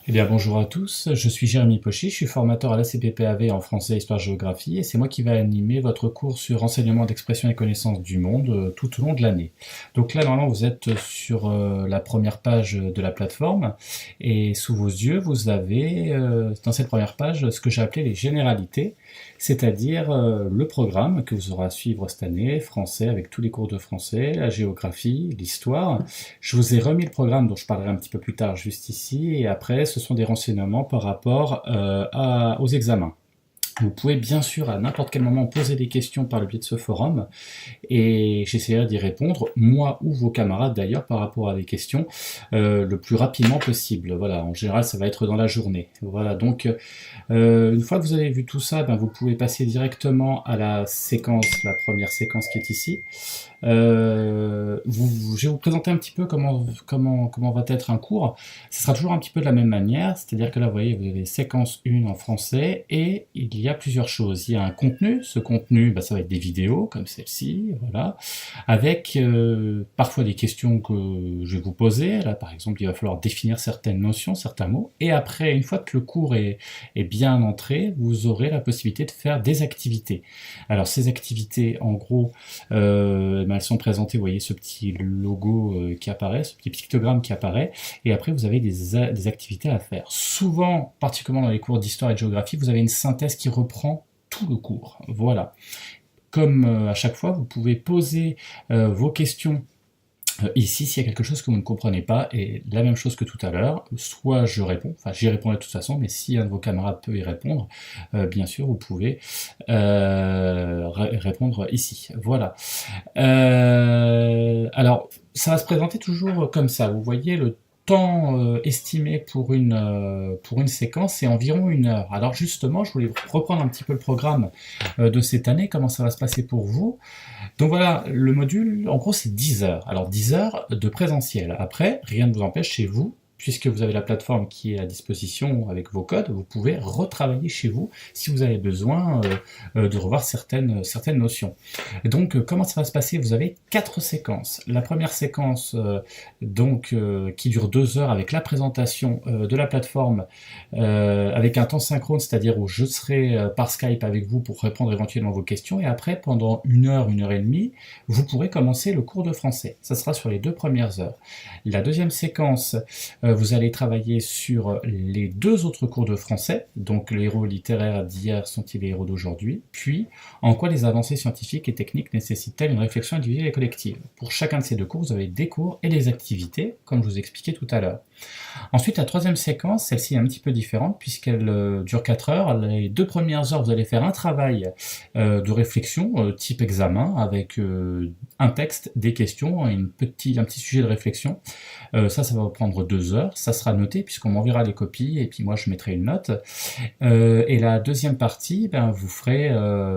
Eh bien, bonjour à tous, je suis Jérémy Pochy, je suis formateur à l'ACPPAV en français, histoire, géographie, et c'est moi qui va animer votre cours sur enseignement d'expression et connaissance du monde tout au long de l'année. Donc là, normalement, vous êtes sur la première page de la plateforme, et sous vos yeux, vous avez, dans cette première page, ce que j'ai appelé les généralités, c'est-à-dire le programme que vous aurez à suivre cette année, français avec tous les cours de français, la géographie, l'histoire. Je vous ai remis le programme dont je parlerai un petit peu plus tard juste ici, et après ce sont des renseignements par rapport aux examens. Vous pouvez bien sûr à n'importe quel moment poser des questions par le biais de ce forum et j'essaierai d'y répondre, moi ou vos camarades d'ailleurs, par rapport à des questions le plus rapidement possible. Voilà, en général ça va être dans la journée. Voilà, donc une fois que vous avez vu tout ça, ben, vous pouvez passer directement à la séquence, la première séquence qui est ici. Je vais vous présenter un petit peu comment va être un cours. Ce sera toujours un petit peu de la même manière, c'est-à-dire que là, vous voyez, vous avez séquence 1 en français, et il y a plusieurs choses. Il y a un contenu, ce contenu, bah, ça va être des vidéos, comme celle-ci, voilà, avec parfois des questions que je vais vous poser. Là, par exemple, il va falloir définir certaines notions, certains mots, et après, une fois que le cours est bien entré, vous aurez la possibilité de faire des activités. Alors, ces activités, en gros, elles sont présentées, vous voyez ce petit logo qui apparaît, ce petit pictogramme qui apparaît, et après vous avez des activités à faire. Souvent, particulièrement dans les cours d'histoire et de géographie, vous avez une synthèse qui reprend tout le cours. Voilà. Comme à chaque fois, vous pouvez poser vos questions ici, s'il y a quelque chose que vous ne comprenez pas, et la même chose que tout à l'heure, soit je réponds, enfin j'y répondrai de toute façon, mais si un de vos camarades peut y répondre, bien sûr, vous pouvez répondre ici. Voilà. Alors, ça va se présenter toujours comme ça. Vous voyez, le temps estimé pour une séquence, c'est environ 1 heure. Alors justement, je voulais reprendre un petit peu le programme de cette année, comment ça va se passer pour vous. Donc voilà, le module, en gros, c'est 10 heures. Alors 10 heures de présentiel. Après, rien ne vous empêche chez vous, puisque vous avez la plateforme qui est à disposition avec vos codes, vous pouvez retravailler chez vous si vous avez besoin de revoir certaines notions. Donc comment ça va se passer? Vous avez 4 séquences. La première séquence qui dure 2 heures avec la présentation de la plateforme avec un temps synchrone, c'est-à-dire où je serai par Skype avec vous pour répondre éventuellement à vos questions, et après pendant 1 heure et demie, vous pourrez commencer le cours de français. Ça sera sur les 2 premières heures. La deuxième séquence, vous allez travailler sur les 2 autres cours de français, donc les héros littéraires d'hier sont-ils les héros d'aujourd'hui, puis en quoi les avancées scientifiques et techniques nécessitent-elles une réflexion individuelle et collective. Pour chacun de ces 2 cours, vous avez des cours et des activités, comme je vous expliquais tout à l'heure. Ensuite, la troisième séquence, celle-ci est un petit peu différente puisqu'elle dure 4 heures. Les 2 premières heures, vous allez faire un travail de réflexion, type examen, avec un texte, des questions et un petit sujet de réflexion. Ça va vous prendre 2 heures. Ça sera noté puisqu'on m'enverra les copies et puis moi je mettrai une note. Et la deuxième partie, ben, vous ferez,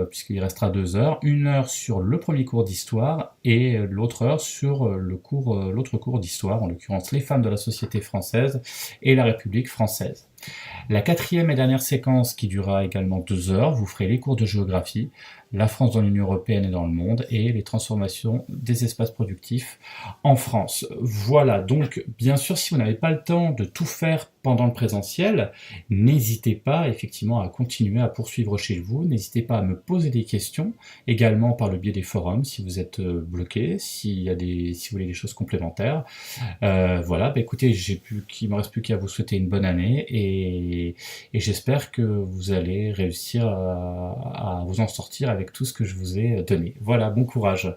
puisqu'il restera 2 heures, 1 heure sur le premier cours d'histoire et l'autre heure sur l'autre cours d'histoire, en l'occurrence les femmes de la société française et la République française. La quatrième et dernière séquence, qui durera également 2 heures, vous ferez les cours de géographie, la France dans l'Union européenne et dans le monde, et les transformations des espaces productifs en France. Voilà, donc bien sûr, si vous n'avez pas le temps de tout faire pendant le présentiel, n'hésitez pas effectivement à continuer à poursuivre chez vous, n'hésitez pas à me poser des questions, également par le biais des forums, si vous êtes bloqué, si vous voulez des choses complémentaires. Voilà, bah écoutez, il me reste plus qu'à vous souhaiter une bonne année et j'espère que vous allez réussir à vous en sortir avec tout ce que je vous ai donné. Voilà, bon courage.